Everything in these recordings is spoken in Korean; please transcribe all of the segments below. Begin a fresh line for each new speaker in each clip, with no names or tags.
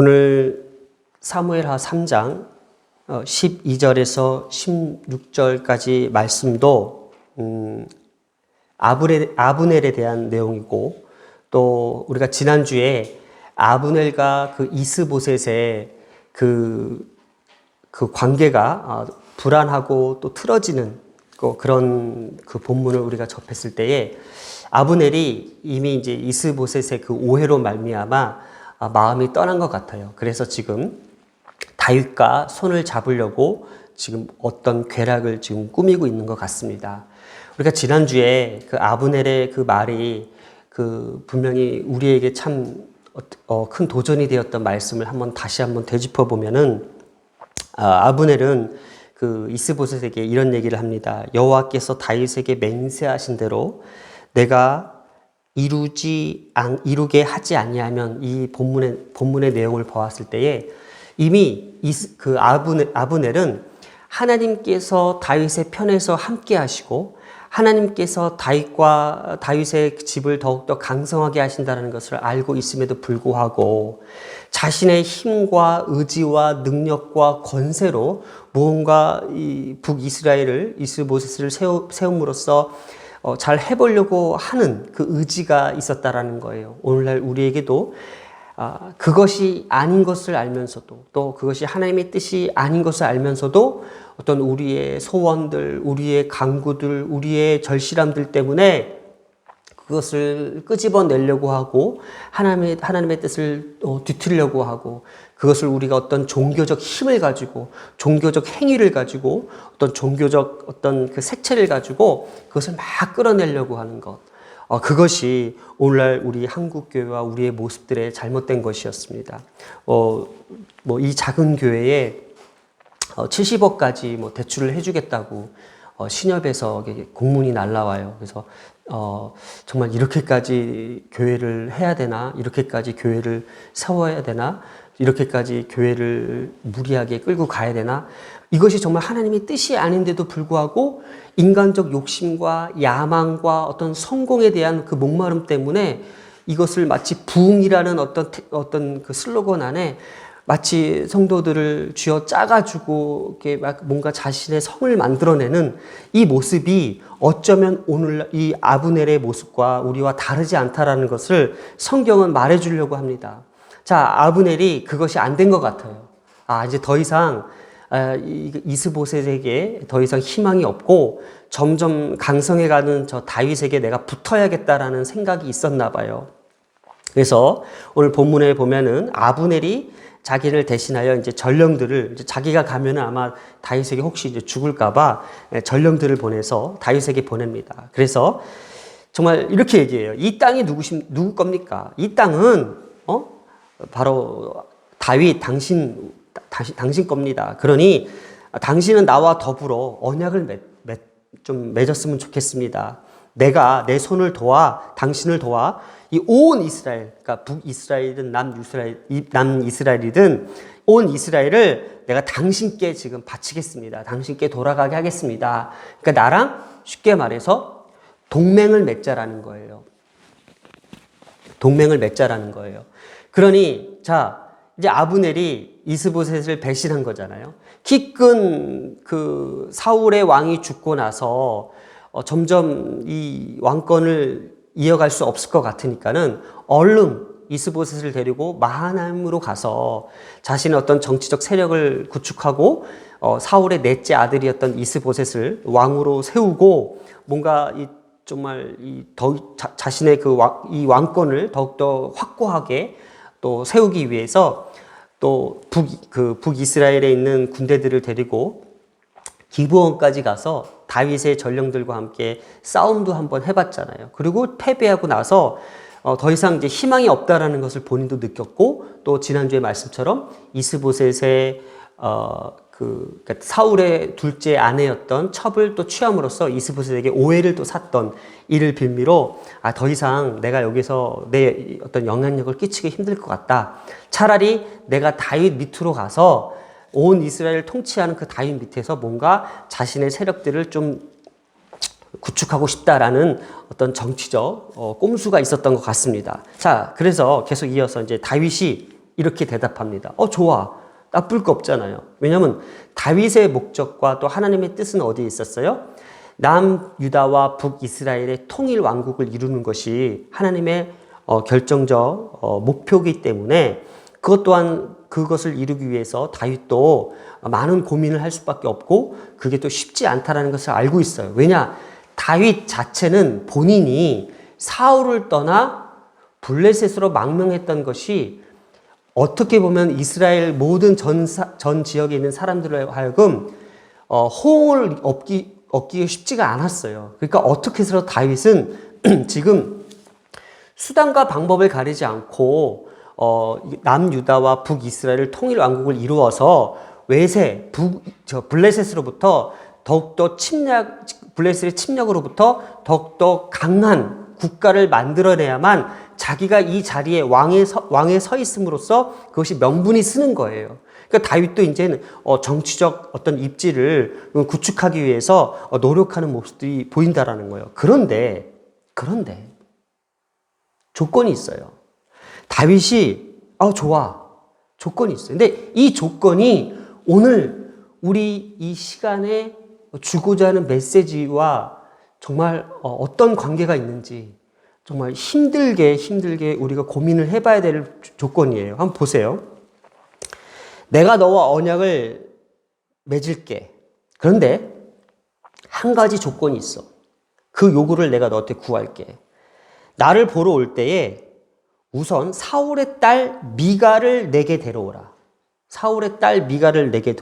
오늘 사무엘하 3장 12절에서 16절까지 말씀도 아브넬에 대한 내용이고, 또 우리가 지난주에 아브넬과 그 이스보셋의 그 관계가 불안하고 또 틀어지는 그런 그 본문을 우리가 접했을 때에 아브넬이 이미 이제 이스보셋의 그 오해로 말미암아 마음이 떠난 것 같아요. 그래서 지금 다윗과 손을 잡으려고 지금 어떤 괴락을 지금 꾸미고 있는 것 같습니다. 우리가 지난주에 그 아브넬의 그 말이 분명히 우리에게 참 큰 도전이 되었던 말씀을 다시 한번 되짚어 보면은, 아브넬은 그 이스보셋에게 이런 얘기를 합니다. 여호와께서 다윗에게 맹세하신 대로 내가 이루게 하지 아니하면, 이 본문의 내용을 보았을 때에 이미 그 아브넬은 하나님께서 다윗의 편에서 함께 하시고 하나님께서 다윗의 집을 더욱더 강성하게 하신다는 것을 알고 있음에도 불구하고 자신의 힘과 의지와 능력과 권세로 무언가 이 북이스라엘을, 이스보셋을 세움으로써 잘 해보려고 하는 그 의지가 있었다라는 거예요. 오늘날 우리에게도 그것이 아닌 것을 알면서도, 또 그것이 하나님의 뜻이 아닌 것을 알면서도 어떤 우리의 소원들, 우리의 간구들, 우리의 절실함들 때문에 그것을 끄집어내려고 하고 하나님의 뜻을 뒤틀려고 하고, 그것을 우리가 어떤 종교적 힘을 가지고, 종교적 행위를 가지고, 어떤 종교적 어떤 그 색채를 가지고 그것을 막 끌어내려고 하는 것, 그것이 오늘날 우리 한국교회와 우리의 모습들의 잘못된 것이었습니다. 이 작은 교회에 70억까지 대출을 해주겠다고 신협에서 공문이 날라와요. 그래서 정말 이렇게까지 교회를 해야 되나? 이렇게까지 교회를 세워야 되나? 이렇게까지 교회를 무리하게 끌고 가야 되나? 이것이 정말 하나님의 뜻이 아닌데도 불구하고 인간적 욕심과 야망과 어떤 성공에 대한 그 목마름 때문에 이것을 마치 부흥이라는 어떤 그 슬로건 안에 마치 성도들을 쥐어 짜가지고 이렇게 막 뭔가 자신의 성을 만들어내는 이 모습이 어쩌면 오늘 이 아브넬의 모습과 우리와 다르지 않다라는 것을 성경은 말해주려고 합니다. 자, 아브넬이 그것이 안 된 것 같아요. 이제 더 이상 이스보셋에게 더 이상 희망이 없고 점점 강성해가는 저 다윗에게 내가 붙어야겠다라는 생각이 있었나 봐요. 그래서 오늘 본문에 보면은 아브넬이 자기를 대신하여 이제 전령들을, 자기가 가면은 아마 다윗에게 혹시 이제 죽을까봐 전령들을 보내서 다윗에게 보냅니다. 그래서 정말 이렇게 얘기해요. 이 땅이 누구 겁니까? 이 땅은 바로 다윗 당신 겁니다. 그러니 당신은 나와 더불어 언약을 좀 맺었으면 좋겠습니다. 내가 내 손을 도와 당신을 도와 이 온 이스라엘, 그러니까 북이스라엘이든 남이스라엘이든 온 이스라엘을 내가 당신께 지금 바치겠습니다. 당신께 돌아가게 하겠습니다. 그러니까 나랑 쉽게 말해서 동맹을 맺자라는 거예요. 동맹을 맺자라는 거예요. 그러니 자, 이제 아브넬이 이스보셋을 배신한 거잖아요. 키 큰 그 사울의 왕이 죽고 나서 점점 이 왕권을 이어갈 수 없을 것 같으니까는 얼른 이스보셋을 데리고 마하나임으로 가서 자신의 어떤 정치적 세력을 구축하고 사울의 넷째 아들이었던 이스보셋을 왕으로 세우고 뭔가 정말 자신의 이 왕권을 더욱더 확고하게 또 세우기 위해서 또 북이스라엘에 있는 군대들을 데리고 기브온까지 가서 다윗의 전령들과 함께 싸움도 한번 해봤잖아요. 그리고 패배하고 나서 더 이상 이제 희망이 없다라는 것을 본인도 느꼈고, 또 지난주의 말씀처럼 이스보셋의 그러니까 사울의 둘째 아내였던 첩을 또 취함으로써 이스보셋에게 오해를 또 샀던 이를 빌미로 더 이상 내가 여기서 내 어떤 영향력을 끼치기 힘들 것 같다. 차라리 내가 다윗 밑으로 가서 온 이스라엘을 통치하는 그 다윗 밑에서 뭔가 자신의 세력들을 좀 구축하고 싶다라는 어떤 정치적 꼼수가 있었던 것 같습니다. 자, 그래서 계속 이어서 이제 다윗이 이렇게 대답합니다. 좋아. 나쁠 거 없잖아요. 왜냐하면 다윗의 목적과 또 하나님의 뜻은 어디에 있었어요? 남유다와 북이스라엘의 통일 왕국을 이루는 것이 하나님의 결정적 목표이기 때문에 그것 또한 그것을 이루기 위해서 다윗도 많은 고민을 할 수밖에 없고 그게 또 쉽지 않다는 것을 알고 있어요. 왜냐? 다윗 자체는 본인이 사울을 떠나 블레셋으로 망명했던 것이 어떻게 보면 이스라엘 모든 전 지역에 있는 사람들을 하여금 호응을 얻기 쉽지가 않았어요. 그러니까 어떻게 해서 다윗은 지금 수단과 방법을 가리지 않고 남유다와 북이스라엘 통일 왕국을 이루어서 외세 블레셋으로부터 더욱더 블레셋의 침략으로부터 더욱더 강한 국가를 만들어내야만 자기가 이 자리에 왕에 서 있음으로써 그것이 명분이 쓰는 거예요. 그러니까 다윗도 이제는 정치적 어떤 입지를 구축하기 위해서 노력하는 모습들이 보인다라는 거예요. 그런데 조건이 있어요. 다윗이 좋아. 조건이 있어요. 근데 이 조건이 오늘 우리 이 시간에 주고자 하는 메시지와 정말 어떤 관계가 있는지 정말 힘들게 우리가 고민을 해봐야 될 조건이에요. 한번 보세요. 내가 너와 언약을 맺을게. 그런데 한 가지 조건이 있어. 그 요구를 내가 너한테 구할게. 나를 보러 올 때에 우선 사울의 딸 미갈을 내게 데려오라. 사울의 딸 미갈을 내게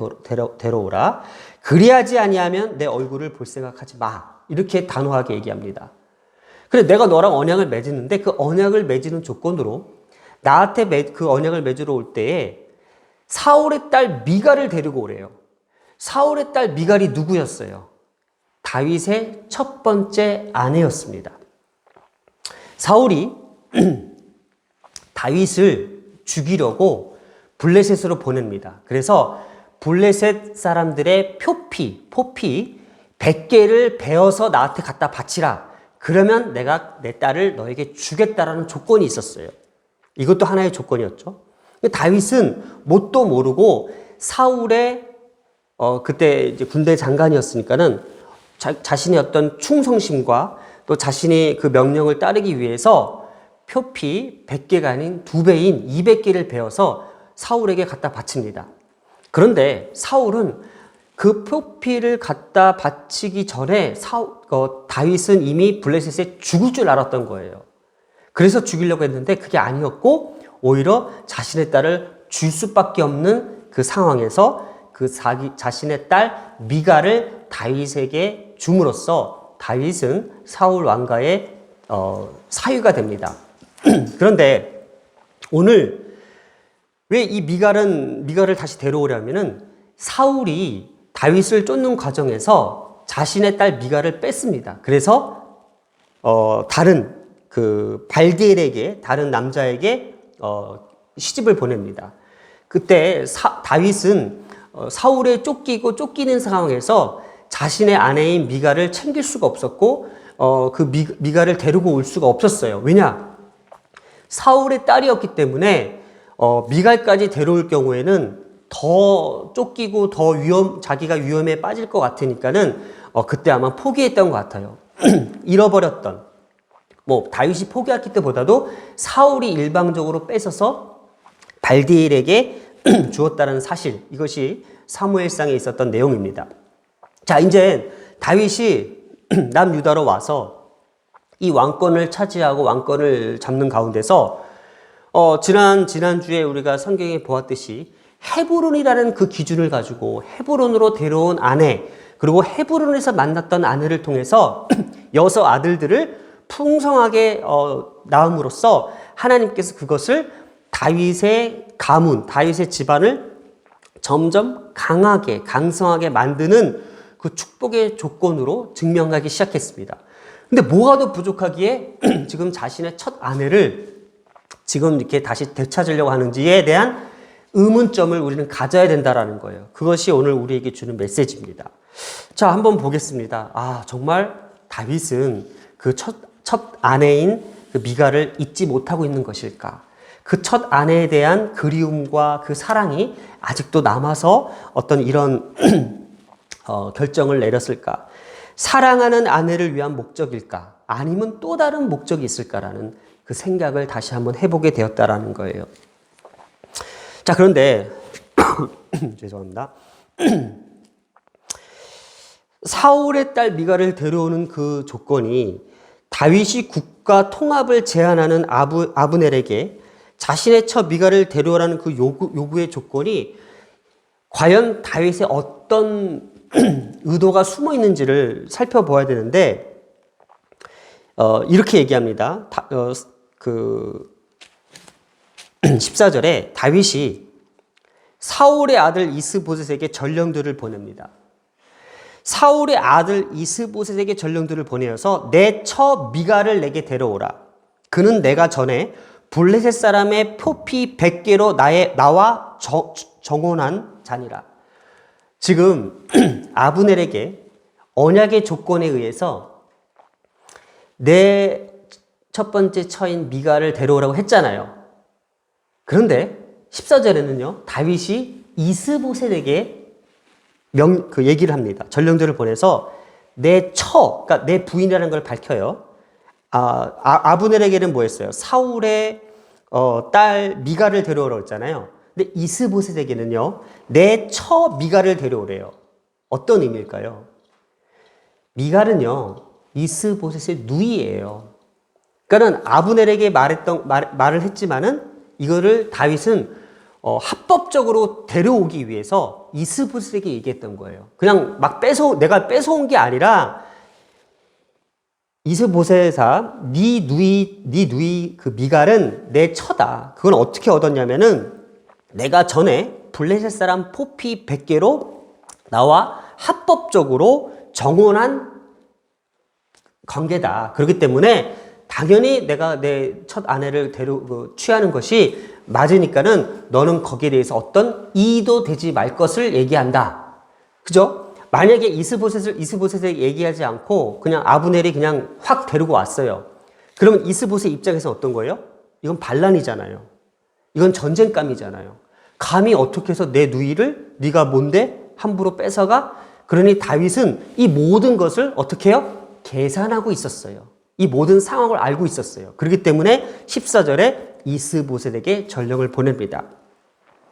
데려오라. 그리하지 아니하면 내 얼굴을 볼 생각하지 마. 이렇게 단호하게 얘기합니다. 그래, 내가 너랑 언약을 맺었는데 그 언약을 맺는 조건으로 나한테 그 언약을 맺으러 올 때에 사울의 딸 미갈을 데리고 오래요. 사울의 딸 미갈이 누구였어요? 다윗의 첫 번째 아내였습니다. 사울이 다윗을 죽이려고 블레셋으로 보냅니다. 그래서 블레셋 사람들의 포피 100개를 베어서 나한테 갖다 바치라. 그러면 내가 내 딸을 너에게 주겠다라는 조건이 있었어요. 이것도 하나의 조건이었죠. 다윗은 뭣도 모르고 사울의 그때 이제 군대 장관이었으니까는 자신의 어떤 충성심과 또 자신이 그 명령을 따르기 위해서 표피 100개가 아닌 2배인 200개를 베어서 사울에게 갖다 바칩니다. 그런데 사울은 그 표피를 갖다 바치기 전에 다윗은 이미 블레셋에 죽을 줄 알았던 거예요. 그래서 죽이려고 했는데 그게 아니었고 오히려 자신의 딸을 줄 수밖에 없는 그 상황에서 그 자신의 딸 미갈을 다윗에게 줌으로써 다윗은 사울 왕가의 사위가 됩니다. 그런데 오늘 왜 이 미갈을 다시 데려오려면은 사울이 다윗을 쫓는 과정에서 자신의 딸 미갈을 뺐습니다. 그래서 다른 그 발디엘에게 다른 남자에게 시집을 보냅니다. 그때 다윗은 사울에 쫓기는 상황에서 자신의 아내인 미갈을 챙길 수가 없었고 그 미갈을 데리고 올 수가 없었어요. 왜냐? 사울의 딸이었기 때문에 미갈까지 데려올 경우에는 더 쫓기고 더 자기가 위험에 빠질 것 같으니까는 그때 아마 포기했던 것 같아요. 잃어버렸던 다윗이 포기했기 때보다도 사울이 일방적으로 뺏어서 발디엘에게 주었다는 사실, 이것이 사무엘상에 있었던 내용입니다. 자, 이제 다윗이 남유다로 와서 이 왕권을 차지하고 왕권을 잡는 가운데서 지난주에 우리가 성경에 보았듯이 헤브론이라는 그 기준을 가지고 헤브론으로 데려온 아내, 그리고 헤브론에서 만났던 아내를 통해서 6 아들들을 풍성하게 낳음으로써 하나님께서 그것을 다윗의 가문, 다윗의 집안을 점점 강성하게 만드는 그 축복의 조건으로 증명하기 시작했습니다. 근데 뭐가 더 부족하기에 지금 자신의 첫 아내를 지금 이렇게 다시 되찾으려고 하는지에 대한 의문점을 우리는 가져야 된다라는 거예요. 그것이 오늘 우리에게 주는 메시지입니다. 자, 한번 보겠습니다. 정말 다윗은 그 첫 아내인 그 미갈을 잊지 못하고 있는 것일까? 그 첫 아내에 대한 그리움과 그 사랑이 아직도 남아서 어떤 이런 결정을 내렸을까? 사랑하는 아내를 위한 목적일까? 아니면 또 다른 목적이 있을까라는 그 생각을 다시 한번 해보게 되었다라는 거예요. 자, 그런데 죄송합니다. 사울의 딸 미갈을 데려오는 그 조건이 다윗이 국가 통합을 제안하는 아브넬에게 자신의 처 미갈을 데려오라는 그 요구의 조건이 과연 다윗의 어떤 의도가 숨어 있는지를 살펴봐야 되는데, 이렇게 얘기합니다. 14절에 다윗이 사울의 아들 이스보셋에게 전령들을 보냅니다. 사울의 아들 이스보셋에게 전령들을 보내어서 내 처 미갈을 내게 데려오라. 그는 내가 전에 블레셋 사람의 표피 100개로 나와 정혼한 자니라. 지금 아브넬에게 언약의 조건에 의해서 내 첫 번째 처인 미갈을 데려오라고 했잖아요. 그런데 14절에는요, 다윗이 이스보셋에게 얘기를 합니다. 전령들을 보내서 그러니까 내 부인이라는 걸 밝혀요. 아브넬에게는 뭐였어요? 사울의 딸 미갈을 데려오라고 했잖아요. 근데 이스보셋에게는요, 내 처 미갈을 데려오래요. 어떤 의미일까요? 미갈은요, 이스보셋의 누이예요. 그러니까 아브넬에게 말을 했지만은 이거를 다윗은 합법적으로 데려오기 위해서 이스보셋에게 얘기했던 거예요. 그냥 막 내가 뺏어온 게 아니라 이스보셋아, 네 누이 그 미갈은 내 처다. 그건 어떻게 얻었냐면은 내가 전에 블레셋 사람 포피 100개로 나와 합법적으로 정혼한 관계다. 그렇기 때문에 당연히 내가 내 첫 아내를 취하는 것이 맞으니까는 너는 거기에 대해서 어떤 이의도 되지 말 것을 얘기한다. 그죠? 만약에 이스보셋을 얘기하지 않고 그냥 아브넬이 그냥 확 데리고 왔어요. 그러면 이스보셋 입장에서 어떤 거예요? 이건 반란이잖아요. 이건 전쟁감이잖아요. 감히 어떻게 해서 내 누이를 네가 뭔데 함부로 뺏어가? 그러니 다윗은 이 모든 것을 어떻게 해요? 계산하고 있었어요. 이 모든 상황을 알고 있었어요. 그렇기 때문에 14절에 이스보셋에게 전령을 보냅니다.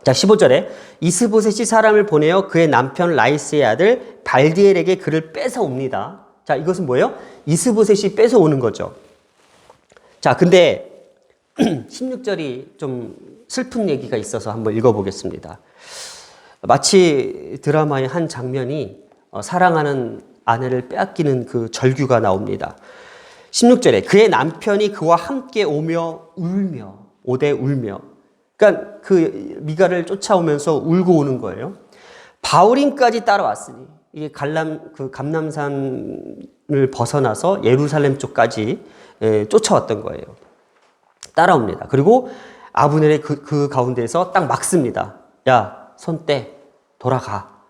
자, 15절에 이스보셋이 사람을 보내어 그의 남편 라이스의 아들 발디엘에게 그를 뺏어옵니다. 자, 이것은 뭐예요? 이스보셋이 뺏어오는 거죠. 자, 근데 16절이 좀 슬픈 얘기가 있어서 한번 읽어보겠습니다. 마치 드라마의 한 장면이 사랑하는 아내를 빼앗기는 그 절규가 나옵니다. 16절에 그의 남편이 그와 함께 오되 울며. 그러니까 그 미갈을 쫓아오면서 울고 오는 거예요. 바울임까지 따라왔으니 이게 감람산을 벗어나서 예루살렘 쪽까지 쫓아왔던 거예요. 따라옵니다. 그리고 아브넬의 그 가운데에서 딱 막습니다. 야, 손 떼, 돌아가.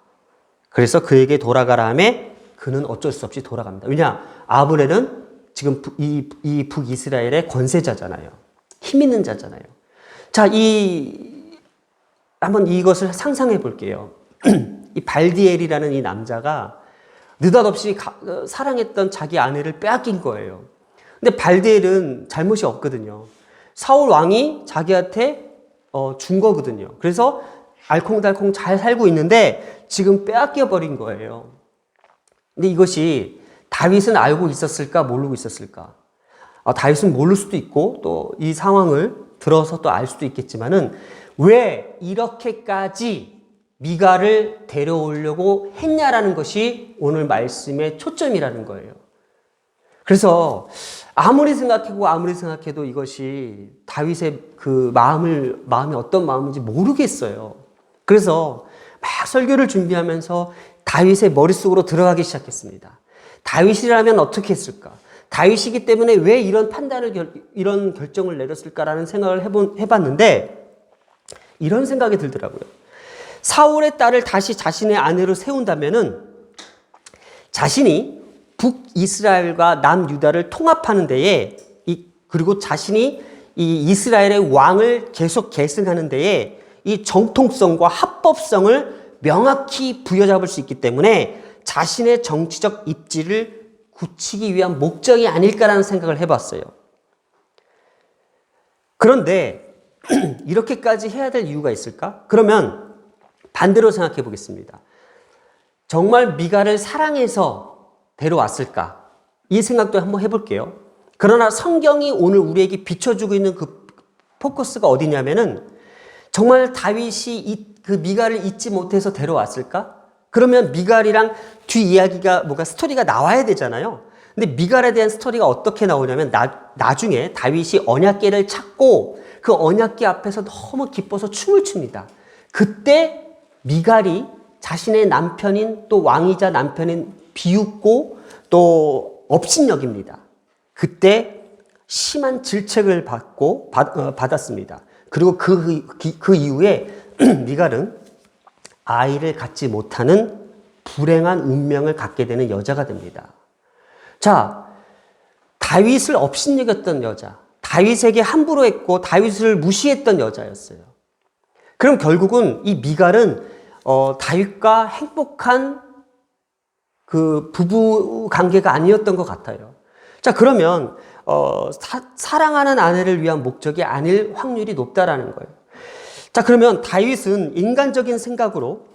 그래서 그에게 돌아가라 하매 그는 어쩔 수 없이 돌아갑니다. 왜냐? 아브넬은 지금 이 북이스라엘의 권세자잖아요. 힘 있는 자잖아요. 자, 한번 이것을 상상해 볼게요. 이 발디엘이라는 이 남자가 느닷없이 사랑했던 자기 아내를 빼앗긴 거예요. 근데 발디엘은 잘못이 없거든요. 사울 왕이 자기한테 준 거거든요. 그래서 알콩달콩 잘 살고 있는데 지금 빼앗겨 버린 거예요. 근데 이것이 다윗은 알고 있었을까, 모르고 있었을까? 다윗은 모를 수도 있고 또 이 상황을 들어서 또 알 수도 있겠지만은 왜 이렇게까지 미갈을 데려오려고 했냐라는 것이 오늘 말씀의 초점이라는 거예요. 그래서 아무리 생각해도 이것이 다윗의 그 마음이 어떤 마음인지 모르겠어요. 그래서 막 설교를 준비하면서 다윗의 머릿속으로 들어가기 시작했습니다. 다윗이라면 어떻게 했을까? 다윗이기 때문에 왜 이런 이런 결정을 내렸을까라는 생각을 해봤는데 이런 생각이 들더라고요. 사울의 딸을 다시 자신의 아내로 세운다면은 자신이 북이스라엘과 남유다를 통합하는 데에 그리고 자신이 이 이스라엘의 왕을 계속 계승하는 데에 이 정통성과 합법성을 명확히 부여잡을 수 있기 때문에 자신의 정치적 입지를 굳히기 위한 목적이 아닐까라는 생각을 해봤어요. 그런데 이렇게까지 해야 될 이유가 있을까? 그러면 반대로 생각해 보겠습니다. 정말 미가를 사랑해서 데려왔을까? 이 생각도 한번 해볼게요. 그러나 성경이 오늘 우리에게 비춰주고 있는 그 포커스가 어디냐면은 정말 다윗이 그 미갈을 잊지 못해서 데려왔을까? 그러면 미갈이랑 뒤 이야기가 뭔가 스토리가 나와야 되잖아요. 근데 미갈에 대한 스토리가 어떻게 나오냐면 나중에 다윗이 언약궤를 찾고 그 언약궤 앞에서 너무 기뻐서 춤을 춥니다. 그때 미갈이 자신의 남편인 또 왕이자 남편인 비웃고 또 업신여깁니다. 그때 심한 질책을 받았습니다. 그리고 그 이후에 미갈은 아이를 갖지 못하는 불행한 운명을 갖게 되는 여자가 됩니다. 자, 다윗을 업신여겼던 여자, 다윗에게 함부로 했고 다윗을 무시했던 여자였어요. 그럼 결국은 이 미갈은 다윗과 행복한 그 부부 관계가 아니었던 것 같아요. 자, 그러면 사랑하는 아내를 위한 목적이 아닐 확률이 높다라는 거예요. 자, 그러면 다윗은 인간적인 생각으로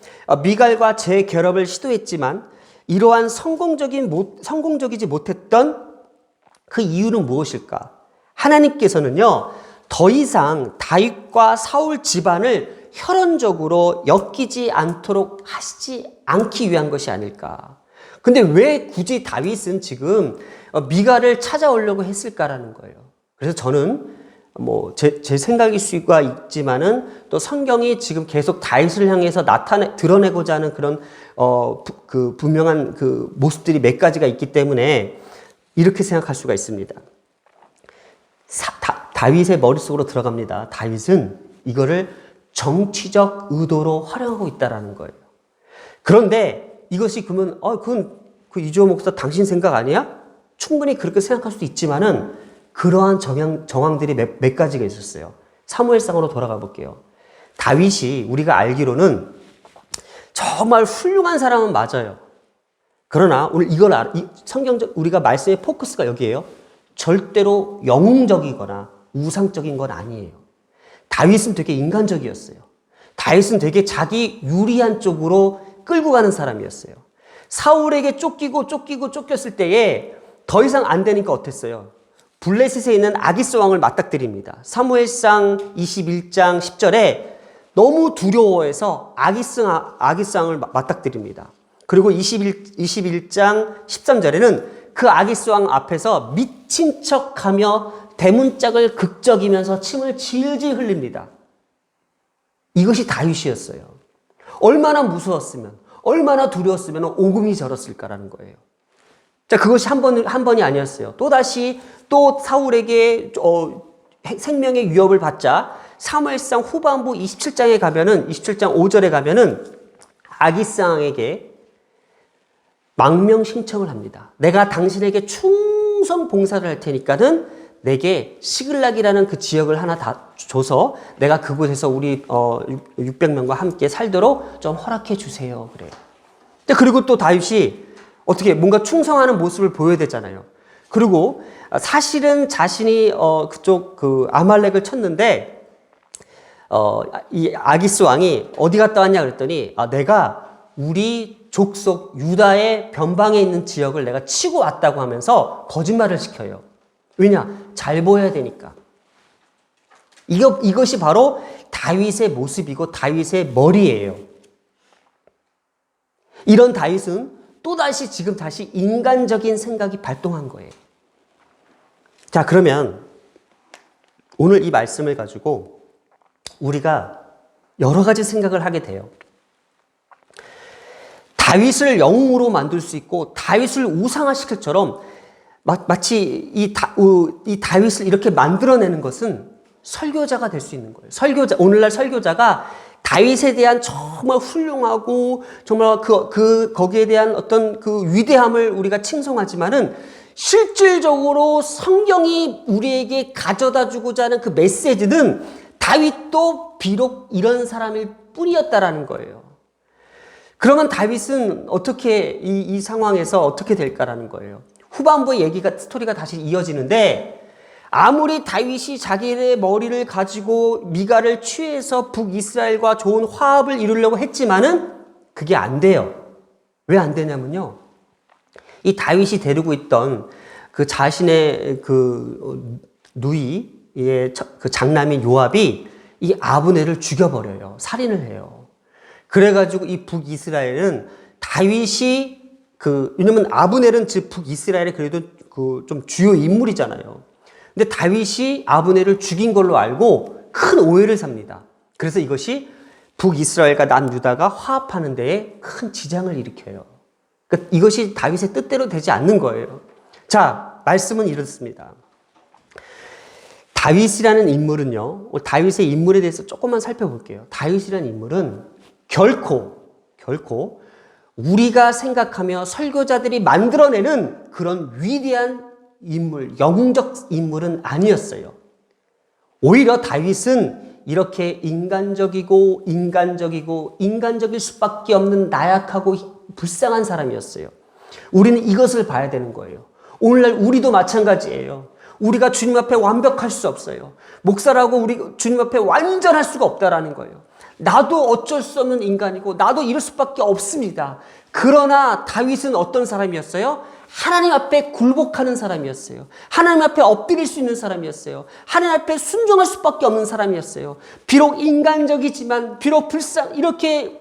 미갈과 재결합을 시도했지만 이러한 성공적이지 못했던 그 이유는 무엇일까? 하나님께서는요, 더 이상 다윗과 사울 집안을 혈연적으로 엮이지 않도록 하시지 않기 위한 것이 아닐까? 근데 왜 굳이 다윗은 지금 미갈을 찾아오려고 했을까라는 거예요. 그래서 저는 제 생각일 수가 있지만은 또 성경이 지금 계속 다윗을 향해서 드러내고자 하는 그런 그 분명한 그 모습들이 몇 가지가 있기 때문에 이렇게 생각할 수가 있습니다. 다윗의 머릿속으로 들어갑니다. 다윗은 이거를 정치적 의도로 활용하고 있다라는 거예요. 그런데 이것이 그러면 그건 그 이주호 목사 당신 생각 아니야? 충분히 그렇게 생각할 수도 있지만은 그러한 정황들이 몇 가지가 있었어요. 사무엘상으로 돌아가 볼게요. 다윗이 우리가 알기로는 정말 훌륭한 사람은 맞아요. 그러나 오늘 성경적 우리가 말씀의 포커스가 여기에요. 절대로 영웅적이거나 우상적인 건 아니에요. 다윗은 되게 인간적이었어요. 다윗은 되게 자기 유리한 쪽으로 끌고 가는 사람이었어요. 사울에게 쫓겼을 때에 더 이상 안 되니까 어땠어요? 블레셋에 있는 아기스 왕을 맞닥뜨립니다. 사무엘상 21장 10절에 너무 두려워해서 아기스 왕을 맞닥뜨립니다. 그리고 21장 13절에는 그 아기스 왕 앞에서 미친 척하며 대문짝을 극적이면서 침을 질질 흘립니다. 이것이 다윗이었어요. 얼마나 무서웠으면, 얼마나 두려웠으면 오금이 저렸을까라는 거예요. 자, 그것이 한 번이 아니었어요. 또 사울에게 생명의 위협을 받자 사무엘상 후반부 27장 5절에 가면은 아기스 왕에게 망명 신청을 합니다. 내가 당신에게 충성 봉사를 할 테니까는 내게 시글락이라는 그 지역을 하나 다 줘서 내가 그곳에서 우리 600명과 함께 살도록 좀 허락해 주세요. 그래요. 그리고 또 다윗이 어떻게 뭔가 충성하는 모습을 보여야 되잖아요. 그리고 사실은 자신이 그쪽 그 아말렉을 쳤는데 이 아기스 왕이 어디 갔다 왔냐 그랬더니 내가 우리 족속 유다의 변방에 있는 지역을 내가 치고 왔다고 하면서 거짓말을 시켜요. 왜냐? 잘 보여야 되니까. 이것이 바로 다윗의 모습이고 다윗의 머리예요. 이런 다윗은 또다시 지금 다시 인간적인 생각이 발동한 거예요. 자, 그러면 오늘 이 말씀을 가지고 우리가 여러 가지 생각을 하게 돼요. 다윗을 영웅으로 만들 수 있고 다윗을 우상화시킬 처럼 마치 이 다윗을 이렇게 만들어내는 것은 설교자가 될 수 있는 거예요. 오늘날 설교자가 다윗에 대한 정말 훌륭하고 정말 거기에 대한 어떤 그 위대함을 우리가 칭송하지만은 실질적으로 성경이 우리에게 가져다 주고자 하는 그 메시지는 다윗도 비록 이런 사람일 뿐이었다라는 거예요. 그러면 다윗은 어떻게 이 상황에서 어떻게 될까라는 거예요. 후반부의 스토리가 다시 이어지는데, 아무리 다윗이 자기의 머리를 가지고 미가를 취해서 북이스라엘과 좋은 화합을 이루려고 했지만은 그게 안 돼요. 왜 안 되냐면요, 이 다윗이 데리고 있던 그 자신의 그 누이의 그 장남인 요압이 이 아브넬을 죽여버려요. 살인을 해요. 그래가지고 이 북이스라엘은 다윗이 왜냐면 아브넬은 즉 북이스라엘의 그래도 그 좀 주요 인물이잖아요. 근데 다윗이 아브넬을 죽인 걸로 알고 큰 오해를 삽니다. 그래서 이것이 북이스라엘과 남유다가 화합하는 데에 큰 지장을 일으켜요. 그러니까 이것이 다윗의 뜻대로 되지 않는 거예요. 자, 말씀은 이렇습니다. 다윗이라는 인물은요, 다윗의 인물에 대해서 조금만 살펴볼게요. 다윗이라는 인물은 결코 우리가 생각하며 설교자들이 만들어내는 그런 위대한 인물, 영웅적 인물은 아니었어요. 오히려 다윗은 이렇게 인간적일 수밖에 없는 나약하고 불쌍한 사람이었어요. 우리는 이것을 봐야 되는 거예요. 오늘날 우리도 마찬가지예요. 우리가 주님 앞에 완벽할 수 없어요. 목사라고 우리 주님 앞에 완전할 수가 없다라는 거예요. 나도 어쩔 수 없는 인간이고 나도 이럴 수밖에 없습니다. 그러나 다윗은 어떤 사람이었어요? 하나님 앞에 굴복하는 사람이었어요. 하나님 앞에 엎드릴 수 있는 사람이었어요. 하나님 앞에 순종할 수밖에 없는 사람이었어요. 비록 인간적이지만, 비록 이렇게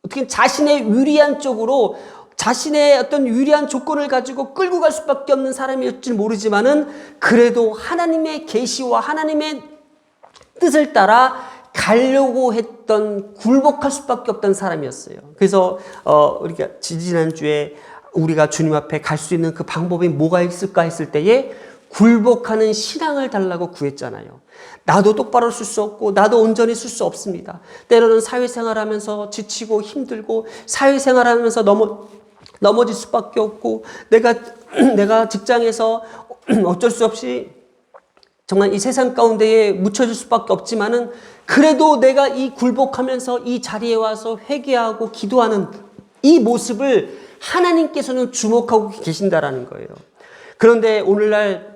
어떻게 자신의 유리한 쪽으로 자신의 어떤 유리한 조건을 가지고 끌고 갈 수밖에 없는 사람이었지 모르지만은 그래도 하나님의 계시와 하나님의 뜻을 따라 가려고 했던, 굴복할 수밖에 없던 사람이었어요. 그래서 우리가 지난주에 우리가 주님 앞에 갈 수 있는 그 방법이 뭐가 있을까 했을 때에 굴복하는 신앙을 달라고 구했잖아요. 나도 똑바로 쓸 수 없고 나도 온전히 쓸 수 없습니다. 때로는 사회생활하면서 지치고 힘들고 사회생활하면서 넘어질 수밖에 없고 내가 직장에서 어쩔 수 없이 정말 이 세상 가운데에 묻혀질 수밖에 없지만은 그래도 내가 이 굴복하면서 이 자리에 와서 회개하고 기도하는 이 모습을 하나님께서는 주목하고 계신다라는 거예요. 그런데 오늘날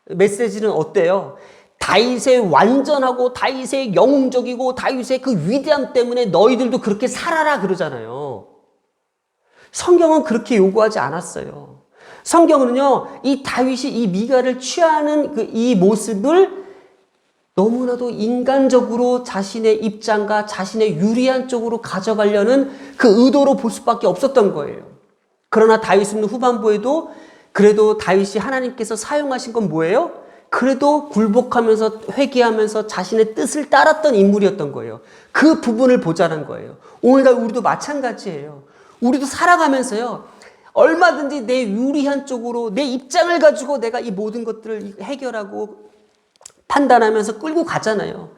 메시지는 어때요? 다윗의 완전하고 다윗의 영웅적이고 다윗의 그 위대함 때문에 너희들도 그렇게 살아라 그러잖아요. 성경은 그렇게 요구하지 않았어요. 성경은요, 이 다윗이 이 미가를 취하는 이 모습을 너무나도 인간적으로 자신의 입장과 자신의 유리한 쪽으로 가져가려는 그 의도로 볼 수밖에 없었던 거예요. 그러나 다윗은 후반부에도 그래도 다윗이 하나님께서 사용하신 건 뭐예요? 그래도 굴복하면서 회개하면서 자신의 뜻을 따랐던 인물이었던 거예요. 그 부분을 보자는 거예요. 오늘날 우리도 마찬가지예요. 우리도 살아가면서요, 얼마든지 내 유리한 쪽으로 내 입장을 가지고 내가 이 모든 것들을 해결하고 판단하면서 끌고 가잖아요.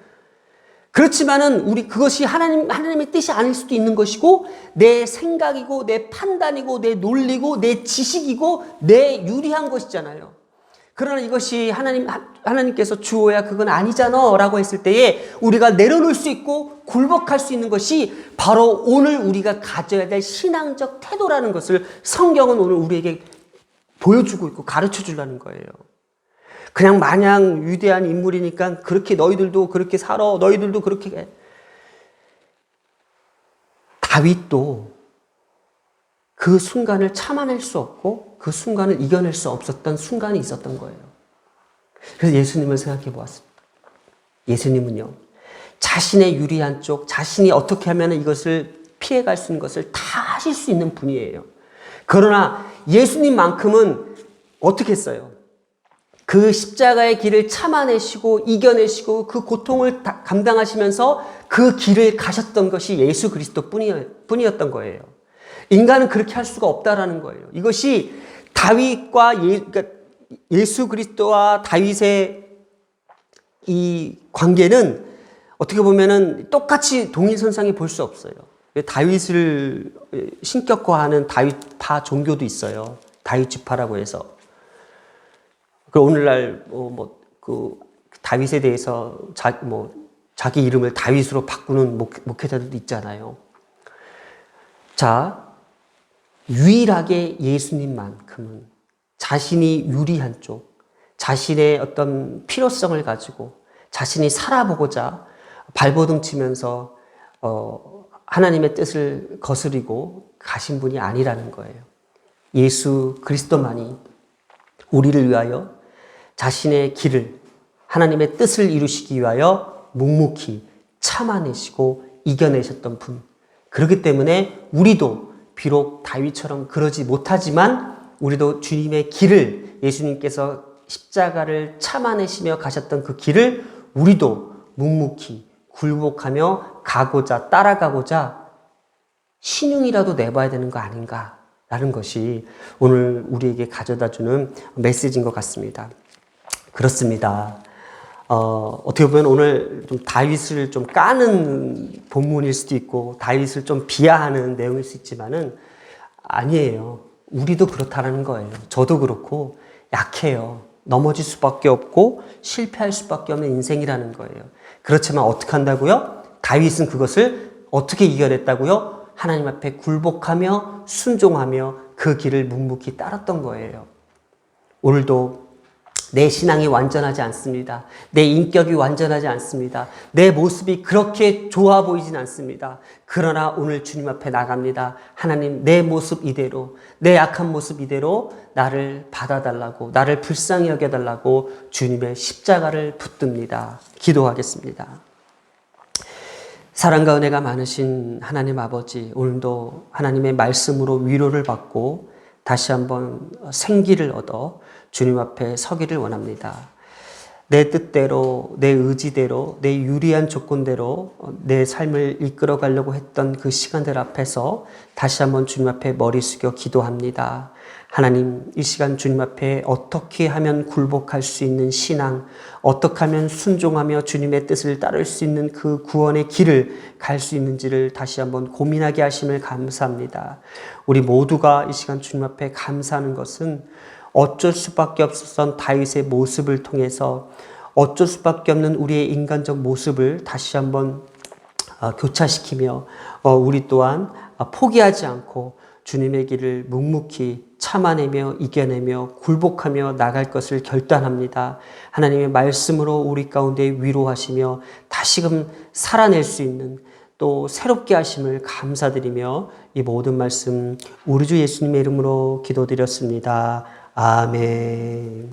그렇지만은 그것이 하나님의 뜻이 아닐 수도 있는 것이고, 내 생각이고, 내 판단이고, 내 논리고, 내 지식이고, 내 유리한 것이잖아요. 그러나 이것이 하나님께서 주어야 그건 아니잖아 라고 했을 때에 우리가 내려놓을 수 있고 굴복할 수 있는 것이 바로 오늘 우리가 가져야 될 신앙적 태도라는 것을 성경은 오늘 우리에게 보여주고 있고 가르쳐 주려는 거예요. 그냥 마냥 위대한 인물이니까 그렇게 너희들도 그렇게 살아, 너희들도 그렇게 해. 다윗도 그 순간을 참아낼 수 없고 그 순간을 이겨낼 수 없었던 순간이 있었던 거예요. 그래서 예수님을 생각해 보았습니다. 예수님은요, 자신의 유리한 쪽, 자신이 어떻게 하면 이것을 피해갈 수 있는 것을 다 하실 수 있는 분이에요. 그러나 예수님만큼은 어떻게 했어요? 그 십자가의 길을 참아내시고 이겨내시고 그 고통을 감당하시면서 그 길을 가셨던 것이 예수 그리스도 뿐이었던 거예요. 인간은 그렇게 할 수가 없다라는 거예요. 이것이 다윗과 그러니까 예수 그리스도와 다윗의 이 관계는 어떻게 보면은 똑같이 동일선상에 볼 수 없어요. 다윗을 신격화하는 다윗파 종교도 있어요. 다윗 지파라고 해서. 그 오늘날 그 다윗에 대해서 자기 이름을 다윗으로 바꾸는 목회자들도 있잖아요. 자, 유일하게 예수님만큼은 자신이 유리한 쪽, 자신의 어떤 필요성을 가지고 자신이 살아보고자 발버둥 치면서 하나님의 뜻을 거스리고 가신 분이 아니라는 거예요. 예수 그리스도만이 우리를 위하여 자신의 길을, 하나님의 뜻을 이루시기 위하여 묵묵히 참아내시고 이겨내셨던 분. 그렇기 때문에 우리도 비록 다윗처럼 그러지 못하지만 우리도 주님의 길을, 예수님께서 십자가를 참아내시며 가셨던 그 길을 우리도 묵묵히 굴복하며 가고자, 따라가고자 신용이라도 내봐야 되는 거 아닌가라는 것이 오늘 우리에게 가져다주는 메시지인 것 같습니다. 그렇습니다. 어떻게 보면 오늘 좀 다윗을 좀 까는 본문일 수도 있고 다윗을 좀 비하하는 내용일 수 있지만은 아니에요. 우리도 그렇다는 거예요. 저도 그렇고 약해요. 넘어질 수밖에 없고 실패할 수밖에 없는 인생이라는 거예요. 그렇지만 어떻게 한다고요? 다윗은 그것을 어떻게 이겨냈다고요? 하나님 앞에 굴복하며 순종하며 그 길을 묵묵히 따랐던 거예요. 오늘도 내 신앙이 완전하지 않습니다. 내 인격이 완전하지 않습니다. 내 모습이 그렇게 좋아 보이진 않습니다. 그러나 오늘 주님 앞에 나갑니다. 하나님, 내 모습 이대로, 내 약한 모습 이대로 나를 받아달라고, 나를 불쌍히 여겨달라고 주님의 십자가를 붙듭니다. 기도하겠습니다. 사랑과 은혜가 많으신 하나님 아버지, 오늘도 하나님의 말씀으로 위로를 받고 다시 한번 생기를 얻어 주님 앞에 서기를 원합니다. 내 뜻대로, 내 의지대로, 내 유리한 조건대로 내 삶을 이끌어 가려고 했던 그 시간들 앞에서 다시 한번 주님 앞에 머리 숙여 기도합니다. 하나님, 이 시간 주님 앞에 어떻게 하면 굴복할 수 있는 신앙, 어떻게 하면 순종하며 주님의 뜻을 따를 수 있는 그 구원의 길을 갈 수 있는지를 다시 한번 고민하게 하심을 감사합니다. 우리 모두가 이 시간 주님 앞에 감사하는 것은 어쩔 수밖에 없었던 다윗의 모습을 통해서 어쩔 수밖에 없는 우리의 인간적 모습을 다시 한번 교차시키며 우리 또한 포기하지 않고 주님의 길을 묵묵히 참아내며 이겨내며 굴복하며 나갈 것을 결단합니다. 하나님의 말씀으로 우리 가운데 위로하시며 다시금 살아낼 수 있는 또 새롭게 하심을 감사드리며 이 모든 말씀 우리 주 예수님의 이름으로 기도드렸습니다. 아멘.